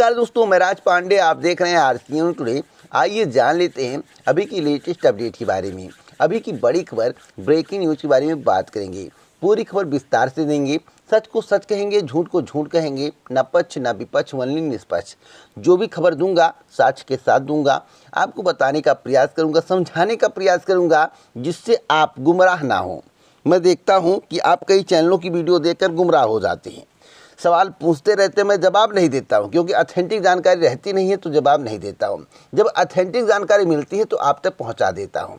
नमस्कार दोस्तों, मैं राज पांडे, आप देख रहे हैं आरसीएन टुडे। आइए जान लेते हैं अभी की लेटेस्ट अपडेट के बारे में। अभी की बड़ी खबर, ब्रेकिंग न्यूज़ के बारे में बात करेंगे। पूरी खबर विस्तार से देंगे। सच को सच कहेंगे, झूठ को झूठ कहेंगे, न पक्ष न विपक्ष, वनली निष्पक्ष। जो भी खबर दूंगा साक्ष्य के साथ दूंगा। आपको बताने का प्रयास करूंगा, समझाने का प्रयास करूंगा, जिससे आप गुमराह ना हो। मैं देखता हूं कि आप कई चैनलों की वीडियो देखकर गुमराह हो जाते हैं, सवाल पूछते रहते हैं, मैं जवाब नहीं देता हूं, क्योंकि ऑथेंटिक जानकारी रहती नहीं है तो जवाब नहीं देता हूं। जब ऑथेंटिक जानकारी मिलती है तो आप तक पहुंचा देता हूं।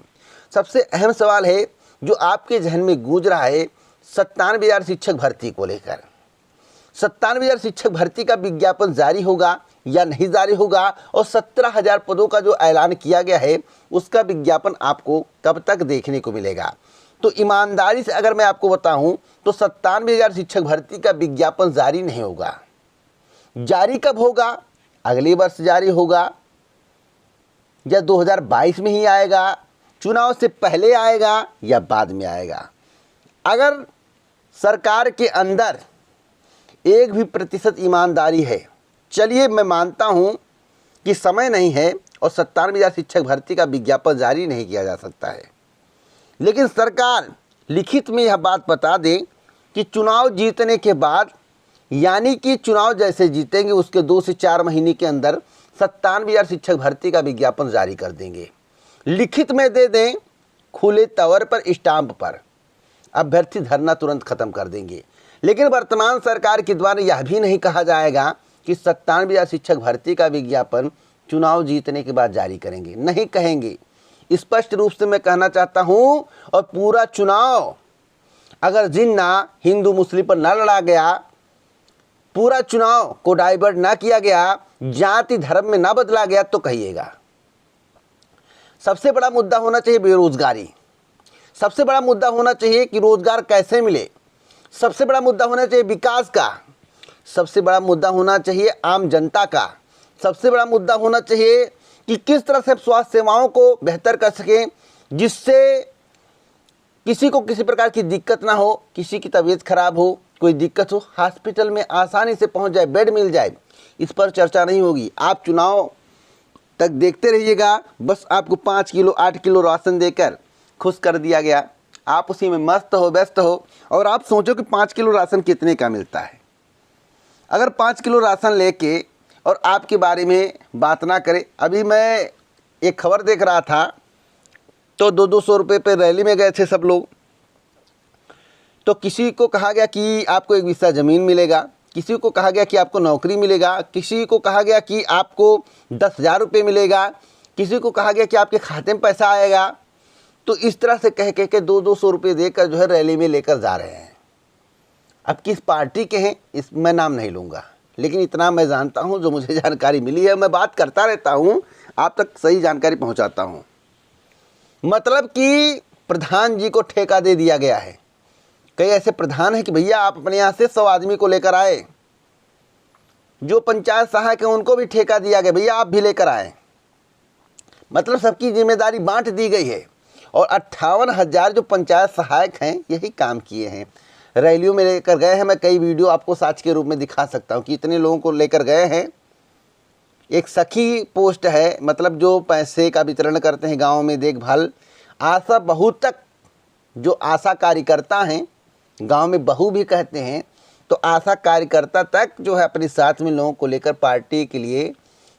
सबसे अहम सवाल है जो आपके जहन में गूंज रहा है 97,000 शिक्षक भर्ती को लेकर। 97,000 शिक्षक भर्ती का विज्ञापन जारी होगा या नहीं जारी होगा, और 17,000 पदों का जो ऐलान किया गया है उसका विज्ञापन आपको कब तक देखने को मिलेगा। तो ईमानदारी से अगर मैं आपको बताऊं तो 97,000 शिक्षक भर्ती का विज्ञापन जारी नहीं होगा। जारी कब होगा? अगले वर्ष जारी होगा या 2022 में ही आएगा, चुनाव से पहले आएगा या बाद में आएगा। अगर सरकार के अंदर 1% भी ईमानदारी है, चलिए मैं मानता हूं कि समय नहीं है और 97,000 शिक्षक भर्ती का विज्ञापन जारी नहीं किया जा सकता है, लेकिन सरकार लिखित में यह बात बता दे कि चुनाव जीतने के बाद, यानी कि चुनाव जैसे जीतेंगे उसके 2 से 4 महीने के अंदर 97,000 शिक्षक भर्ती का विज्ञापन जारी कर देंगे। लिखित में दे दें, खुले तौर पर, स्टाम्प पर, अभ्यर्थी धरना तुरंत खत्म कर देंगे। लेकिन वर्तमान सरकार के द्वारा यह भी नहीं कहा जाएगा कि 97,000 शिक्षक भर्ती का विज्ञापन चुनाव जीतने के बाद जारी करेंगे, नहीं कहेंगे। स्पष्ट रूप से मैं कहना चाहता हूं, और पूरा चुनाव अगर जिन्ना हिंदू मुस्लिम पर न लड़ा गया, पूरा चुनाव को डाइवर्ट ना किया गया, जाति धर्म में ना बदला गया, तो कहिएगा। सबसे बड़ा मुद्दा होना चाहिए बेरोजगारी। सबसे बड़ा मुद्दा होना चाहिए कि रोजगार कैसे मिले। सबसे बड़ा मुद्दा होना चाहिए विकास का। सबसे बड़ा मुद्दा होना चाहिए आम जनता का। सबसे बड़ा मुद्दा होना चाहिए कि किस तरह से स्वास्थ्य सेवाओं को बेहतर कर सकें, जिससे किसी को किसी प्रकार की दिक्कत ना हो। किसी की तबीयत खराब हो, कोई दिक्कत हो, हॉस्पिटल में आसानी से पहुंच जाए, बेड मिल जाए। इस पर चर्चा नहीं होगी। आप चुनाव तक देखते रहिएगा, बस आपको 5 किलो 8 किलो राशन देकर खुश कर दिया गया। आप उसी में मस्त हो, व्यस्त हो, और आप सोचो कि 5 किलो राशन कितने का मिलता है। अगर 5 किलो राशन लेके और आपके बारे में बात ना करे। अभी मैं एक खबर देख रहा था, तो 200-200 रुपये पे रैली में गए थे सब लोग। तो किसी को कहा गया कि आपको 1 बिस्सा ज़मीन मिलेगा, किसी को कहा गया कि आपको नौकरी मिलेगा, किसी को कहा गया कि आपको 10,000 रुपये मिलेगा, किसी को कहा गया कि आपके खाते में पैसा आएगा। तो इस तरह से कह के 200-200 रुपये देकर जो है रैली में लेकर जा रहे हैं। अब किस पार्टी के हैं इस मैं नाम नहीं लूँगा, लेकिन इतना मैं जानता हूं, जो मुझे जानकारी मिली है, मैं बात करता रहता हूं, आप तक सही जानकारी पहुंचाता हूं। मतलब कि प्रधान जी को ठेका दे दिया गया है। कई ऐसे प्रधान हैं कि भैया आप अपने यहाँ से 100 आदमी को लेकर आए। जो पंचायत सहायक हैं उनको भी ठेका दिया गया, भैया आप भी लेकर आए। मतलब सबकी जिम्मेदारी बांट दी गई है। और 58,000 जो पंचायत सहायक हैं यही काम किए हैं, रैलियों में लेकर गए हैं। मैं कई वीडियो आपको साक्ष्य के रूप में दिखा सकता हूं कि इतने लोगों को लेकर गए हैं। एक सखी पोस्ट है, मतलब जो पैसे का वितरण करते हैं गांव में, देखभाल। आशा बहू तक, जो आशा कार्यकर्ता हैं, गांव में बहू भी कहते हैं, तो आशा कार्यकर्ता तक जो है अपने साथ में लोगों को लेकर पार्टी के लिए,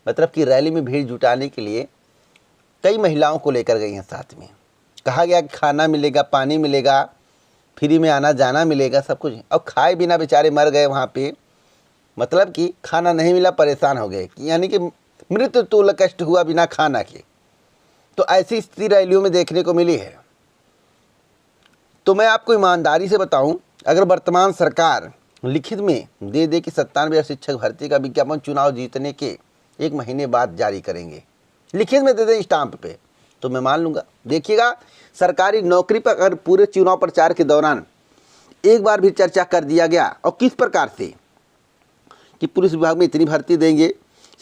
मतलब कि रैली में भीड़ जुटाने के लिए कई महिलाओं को लेकर गई हैं साथ में। कहा गया कि खाना मिलेगा, पानी मिलेगा, फ्री में आना जाना मिलेगा, सब कुछ। और खाए बिना बेचारे मर गए वहाँ पे। मतलब कि खाना नहीं मिला, परेशान हो गए, यानी कि मृत्यु तुल्य कष्ट हुआ बिना खाना के। तो ऐसी स्थिति रैलियों में देखने को मिली है। तो मैं आपको ईमानदारी से बताऊं, अगर वर्तमान सरकार लिखित में दे दे कि 97,000 शिक्षक भर्ती का विज्ञापन चुनाव जीतने के 1 महीने बाद जारी करेंगे, लिखित में दे दें स्टाम्प पे, तो मैं मान लूँगा। देखिएगा, सरकारी नौकरी पर अगर पूरे चुनाव प्रचार के दौरान एक बार भी चर्चा कर दिया गया, और किस प्रकार से कि पुलिस विभाग में इतनी भर्ती देंगे,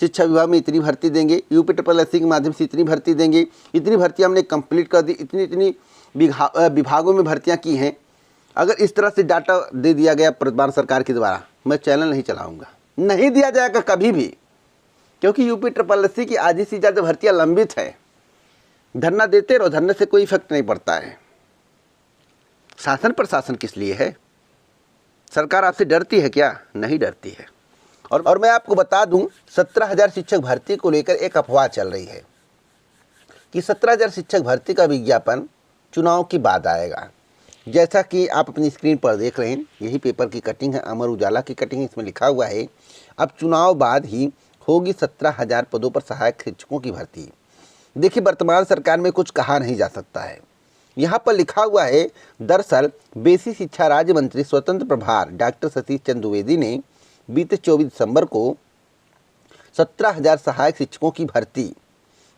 शिक्षा विभाग में इतनी भर्ती देंगे, UPSSC के माध्यम से इतनी भर्ती देंगे, इतनी भर्ती हमने कंप्लीट कर दी, इतनी विभागों में भर्तियां की हैं। अगर इस तरह से डाटा दे दिया गया वर्तमान सरकार के द्वारा, मैं चैनल नहीं चलाऊँगा, नहीं दिया जाएगा कभी भी। क्योंकि यूपी ट्रिपल एससी की आधी से ज़्यादा भर्तियाँ लंबित हैं। धरना देते रहो, धरने से कोई इफेक्ट नहीं पड़ता है। शासन प्रशासन किस लिए है? सरकार आपसे डरती है क्या? नहीं डरती है। और मैं आपको बता दूं, 17,000 शिक्षक भर्ती को लेकर एक अफवाह चल रही है कि 17,000 शिक्षक भर्ती का विज्ञापन चुनाव के बाद आएगा। जैसा कि आप अपनी स्क्रीन पर देख रहे हैं, यही पेपर की कटिंग है, अमर उजाला की कटिंग है। इसमें लिखा हुआ है अब चुनाव बाद ही होगी 17,000 पदों पर सहायक शिक्षकों की भर्ती। देखिए, वर्तमान सरकार में कुछ कहा नहीं जा सकता है। यहाँ पर लिखा हुआ है, दरअसल बेसिक शिक्षा राज्य मंत्री स्वतंत्र प्रभार डॉक्टर सतीश चंद्र द्विवेदी ने बीते 24 दिसंबर को 17,000 सहायक शिक्षकों की भर्ती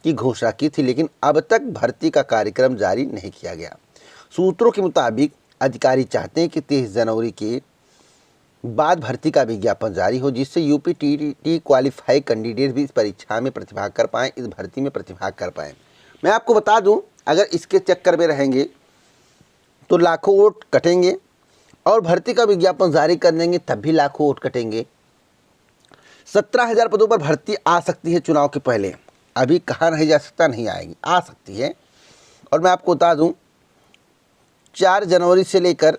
की घोषणा की थी, लेकिन अब तक भर्ती का कार्यक्रम जारी नहीं किया गया। सूत्रों के मुताबिक अधिकारी चाहते हैं कि 23 जनवरी के बाद भर्ती का विज्ञापन जारी हो, जिससे यूपी टीटी क्वालिफाई कैंडिडेट भी इस परीक्षा में प्रतिभाग कर पाएँ, इस भर्ती में प्रतिभाग कर पाएँ। मैं आपको बता दूं, अगर इसके चक्कर में रहेंगे तो लाखों वोट कटेंगे, और भर्ती का विज्ञापन जारी कर देंगे तब भी लाखों वोट कटेंगे। 17,000 पदों पर भर्ती आ सकती है चुनाव के पहले, अभी कहा नहीं जा सकता नहीं आएगी, आ सकती है। और मैं आपको बता दूं, 4 जनवरी से लेकर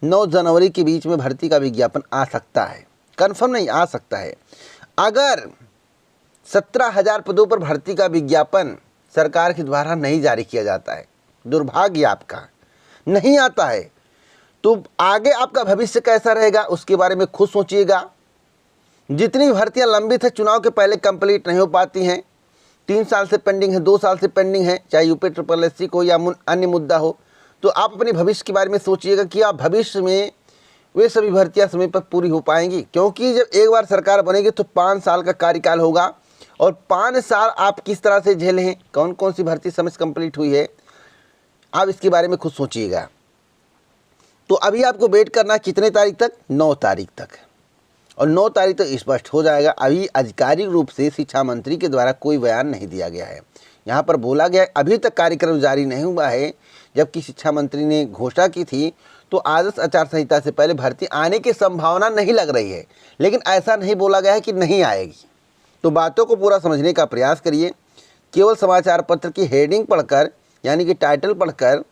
9 जनवरी के बीच में भर्ती का विज्ञापन आ सकता है, कन्फर्म नहीं, आ सकता है। अगर 17,000 पदों पर भर्ती का विज्ञापन सरकार के द्वारा नहीं जारी किया जाता है, दुर्भाग्य आपका, नहीं आता है, तो आगे आपका भविष्य कैसा रहेगा उसके बारे में खुद सोचिएगा। जितनी भर्तियां लंबित है चुनाव के पहले कंप्लीट नहीं हो पाती हैं, 3 साल से पेंडिंग है, 2 साल से पेंडिंग है, चाहे यूपी ट्रिपल एससी को या अन्य मुद्दा हो, तो आप अपने भविष्य के बारे में सोचिएगा कि आप भविष्य में वे सभी भर्तियां समय पर पूरी हो पाएंगी। क्योंकि जब एक बार सरकार बनेगी तो 5 साल का कार्यकाल होगा, और 5 साल आप किस तरह से झेले हैं, कौन कौन सी भर्ती समय से कंप्लीट हुई है, आप इसके बारे में खुद सोचिएगा। तो अभी आपको वेट करना कितने तारीख तक? 9 तारीख तक, और 9 तारीख तक स्पष्ट हो जाएगा। अभी आधिकारिक रूप से शिक्षा मंत्री के द्वारा कोई बयान नहीं दिया गया है। यहाँ पर बोला गया अभी तक कार्यक्रम जारी नहीं हुआ है, जबकि शिक्षा मंत्री ने घोषणा की थी तो आदर्श आचार संहिता से पहले भर्ती आने की संभावना नहीं लग रही है, लेकिन ऐसा नहीं बोला गया है कि नहीं आएगी। तो बातों को पूरा समझने का प्रयास करिए, केवल समाचार पत्र की हेडिंग पढ़कर, यानी कि टाइटल पढ़कर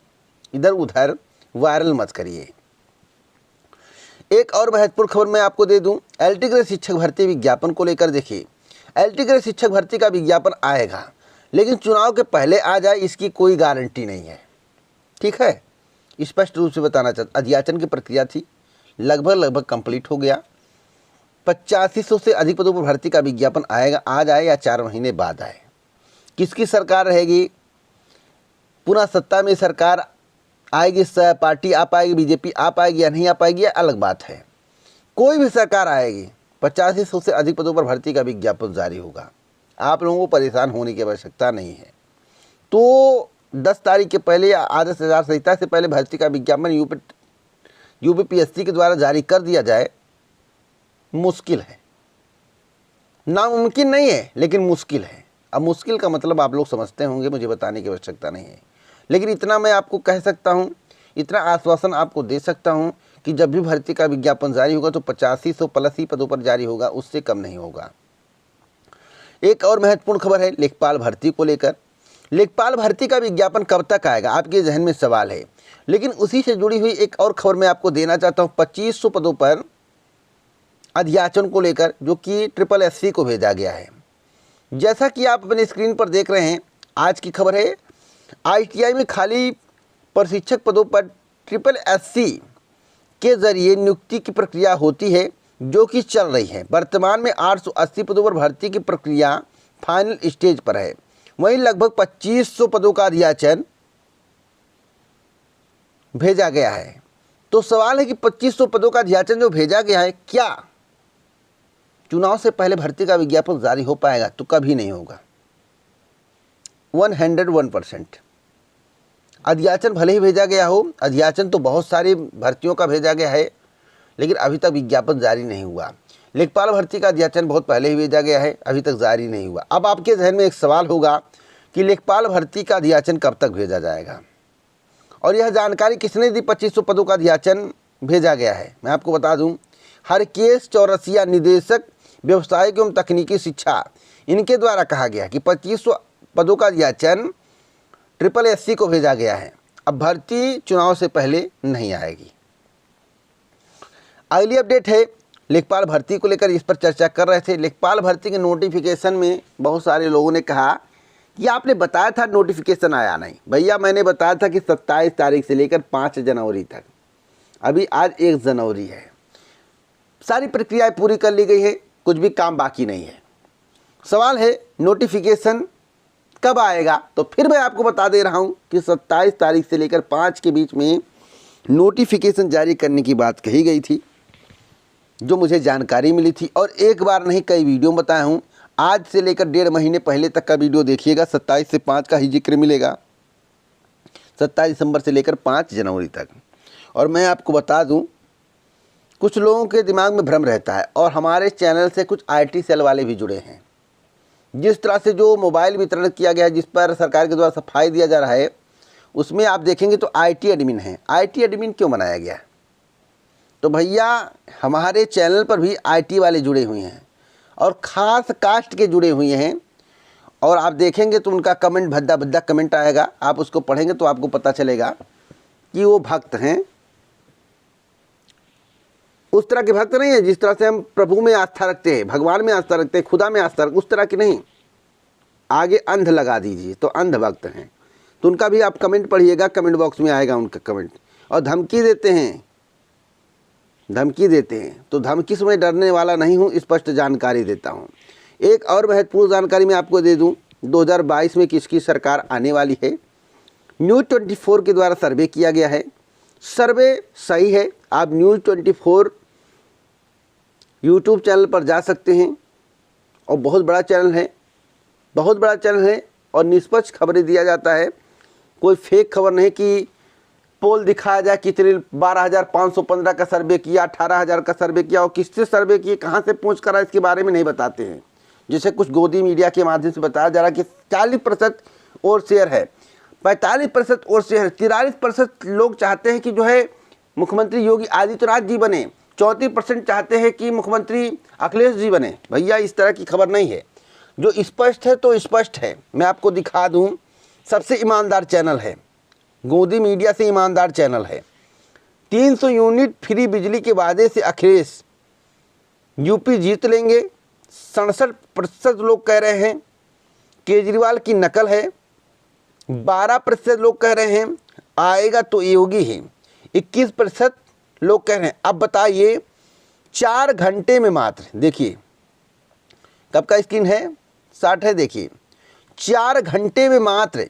इधर उधर वायरल मत करिए। एक और महत्वपूर्ण खबर मैं आपको दे दूं, एलटी ग्रेड शिक्षक भर्ती विज्ञापन को लेकर। देखिए, एलटी ग्रेड शिक्षक भर्ती का विज्ञापन आएगा, लेकिन चुनाव के पहले आ जाए इसकी कोई गारंटी नहीं है, ठीक है। स्पष्ट रूप से बताना चाहता, अध्याचन की प्रक्रिया थी, लगभग कंप्लीट हो गया। 8500 से अधिक पदों पर भर्ती का विज्ञापन आएगा, आज आए या 4 महीने बाद आए। किसकी सरकार रहेगी, पुनः सत्ता में सरकार आएगी, पार्टी आ पाएगी, बीजेपी आ पाएगी या नहीं आ पाएगी, यह अलग बात है। कोई भी सरकार आएगी, 8500 से अधिक पदों पर भर्ती का विज्ञापन जारी होगा। आप लोगों को परेशान होने की आवश्यकता नहीं है। तो 10 तारीख के पहले या आदर्श आचार संहिता से पहले भर्ती का विज्ञापन यूपीपीएससी के द्वारा जारी कर दिया जाए, मुश्किल है, नामुमकिन नहीं है, लेकिन मुश्किल है। अब मुश्किल का मतलब आप लोग समझते होंगे, मुझे बताने की आवश्यकता नहीं है, लेकिन इतना मैं आपको कह सकता हूँ, इतना आश्वासन आपको दे सकता हूँ कि जब भी भर्ती का विज्ञापन जारी होगा तो 8500 प्लस ही पदों पर जारी होगा, उससे कम नहीं होगा। एक और महत्वपूर्ण खबर है लेखपाल भर्ती को लेकर। लेखपाल भर्ती का विज्ञापन कब तक आएगा, आपके जहन में सवाल है, लेकिन उसी से जुड़ी हुई एक और खबर मैं आपको देना चाहता हूँ। 2500 पदों पर अध्याचन को लेकर, जो कि ट्रिपल एससी को भेजा गया है। जैसा कि आप अपने स्क्रीन पर देख रहे हैं, आज की खबर है, आईटीआई में खाली प्रशिक्षक पदों पर ट्रिपल एससी के जरिए नियुक्ति की प्रक्रिया होती है, जो कि चल रही है। वर्तमान में 880 पदों पर भर्ती की प्रक्रिया फाइनल स्टेज पर है। वहीं लगभग 2500 पदों का अध्याचन भेजा गया है। तो सवाल है कि 2500 पदों का अध्याचन जो भेजा गया है, क्या चुनाव से पहले भर्ती का विज्ञापन जारी हो पाएगा? तो कभी नहीं होगा। 101%। अध्याचन भले ही भेजा गया हो, अध्याचन तो बहुत सारी भर्तियों का भेजा गया है, लेकिन अभी तक विज्ञापन जारी नहीं हुआ। लेखपाल भर्ती का अध्याचन बहुत पहले ही भेजा गया है, अभी तक जारी नहीं हुआ। अब आपके जहन में एक सवाल होगा कि लेखपाल भर्ती का अध्याचन कब तक भेजा जाएगा, और यह जानकारी किसने दी? 2500 पदों का अध्याचन भेजा गया है। मैं आपको बता दूं, हरकेश चौरसिया निदेशक व्यावसायिक एवं तकनीकी शिक्षा, इनके द्वारा कहा गया कि 2500 पदों का यह चयन SSSC को भेजा गया है। अब भर्ती चुनाव से पहले नहीं आएगी। अगली अपडेट है लेखपाल भर्ती को लेकर, इस पर चर्चा कर रहे थे। लेखपाल भर्ती के नोटिफिकेशन में बहुत सारे लोगों ने कहा कि आपने बताया था नोटिफिकेशन आया नहीं। भैया मैंने बताया था कि 27 तारीख से लेकर 5 जनवरी तक, अभी आज 1 जनवरी है, सारी प्रक्रियाएं पूरी कर ली गई है, कुछ भी काम बाकी नहीं है। सवाल है नोटिफिकेशन कब आएगा, तो फिर मैं आपको बता दे रहा हूं कि 27 तारीख से लेकर 5 के बीच में नोटिफिकेशन जारी करने की बात कही गई थी, जो मुझे जानकारी मिली थी। और एक बार नहीं कई वीडियो में बताया हूँ। आज से लेकर 1.5 महीने पहले तक का वीडियो देखिएगा, 27 से 5 का ही जिक्र मिलेगा, 27 दिसंबर से लेकर 5 जनवरी तक। और मैं आपको बता दूं, कुछ लोगों के दिमाग में भ्रम रहता है, और हमारे चैनल से कुछ IT सेल वाले भी जुड़े हैं। जिस तरह से जो मोबाइल वितरण किया गया है, जिस पर सरकार के द्वारा सफाई दिया जा रहा है, उसमें आप देखेंगे तो IT एडमिन है। IT एडमिन क्यों बनाया गया? तो भैया हमारे चैनल पर भी IT वाले जुड़े हुए हैं, और ख़ास कास्ट के जुड़े हुए हैं। और आप देखेंगे तो उनका कमेंट भद्दा भद्दा कमेंट आएगा, आप उसको पढ़ेंगे तो आपको पता चलेगा कि वो भक्त हैं। उस तरह के भक्त नहीं है जिस तरह से हम प्रभु में आस्था रखते हैं, भगवान में आस्था रखते हैं, खुदा में आस्था रखते हैं, उस तरह की नहीं। आगे अंध लगा दीजिए तो अंध भक्त हैं। तो उनका भी आप कमेंट पढ़िएगा, कमेंट बॉक्स में आएगा उनका कमेंट। और धमकी देते हैं, तो धमकी से मैं डरने वाला नहीं हूँ, स्पष्ट जानकारी देता हूँ। एक और महत्वपूर्ण जानकारी मैं आपको दे दूँ, 2022 में किसकी सरकार आने वाली है। न्यूज़ 24 के द्वारा सर्वे किया गया है। सर्वे सही है, आप न्यूज़ 24 यूट्यूब चैनल पर जा सकते हैं, और बहुत बड़ा चैनल है, और निष्पक्ष खबरें दिया जाता है। कोई फेक खबर नहीं कि पोल दिखाया जाए कितने 12,515 का सर्वे किया, 18,000 का सर्वे किया, और किससे सर्वे किए, कहाँ से पूछ करा, इसके बारे में नहीं बताते हैं। जैसे कुछ गोदी मीडिया के माध्यम से बताया जा रहा है कि 40% और शेयर है, 45% और शेयर, 43% लोग चाहते हैं कि जो है मुख्यमंत्री योगी आदित्यनाथ जी बने, 34% चाहते हैं कि मुख्यमंत्री अखिलेश जी बने। भैया इस तरह की खबर नहीं है। जो स्पष्ट है तो स्पष्ट है। मैं आपको दिखा दूं, सबसे ईमानदार चैनल है, गोदी मीडिया से ईमानदार चैनल है। 300 यूनिट फ्री बिजली के वादे से अखिलेश यूपी जीत लेंगे, 67% लोग कह रहे हैं केजरीवाल की नकल है, 12% लोग कह रहे हैं आएगा तो योगी है, 21% लोग कह रहे हैं। अब बताइए 4 घंटे में मात्र, देखिए कब का स्क्रीन है, 60 है, देखिए 4 घंटे में मात्र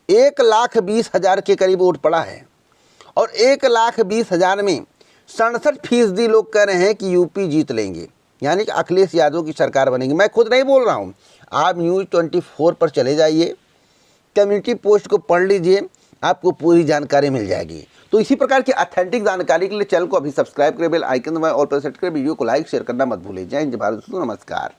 1,20,000 के करीब वोट पड़ा है, और 1,20,000 में 67% लोग कह रहे हैं कि यूपी जीत लेंगे, यानी कि अखिलेश यादव की सरकार बनेगी। मैं खुद नहीं बोल रहा हूँ, आप न्यूज़ 24 पर चले जाइए, कम्युनिटी पोस्ट को पढ़ लीजिए, आपको पूरी जानकारी मिल जाएगी। तो इसी प्रकार की ऑथेंटिक जानकारी के लिए चैनल को अभी सब्सक्राइब करें, बेल आइकन दबाएं और प्रेस सेट करें। वीडियो को लाइक शेयर करना मत भूलिए। जय हिंद, भारत, नमस्कार।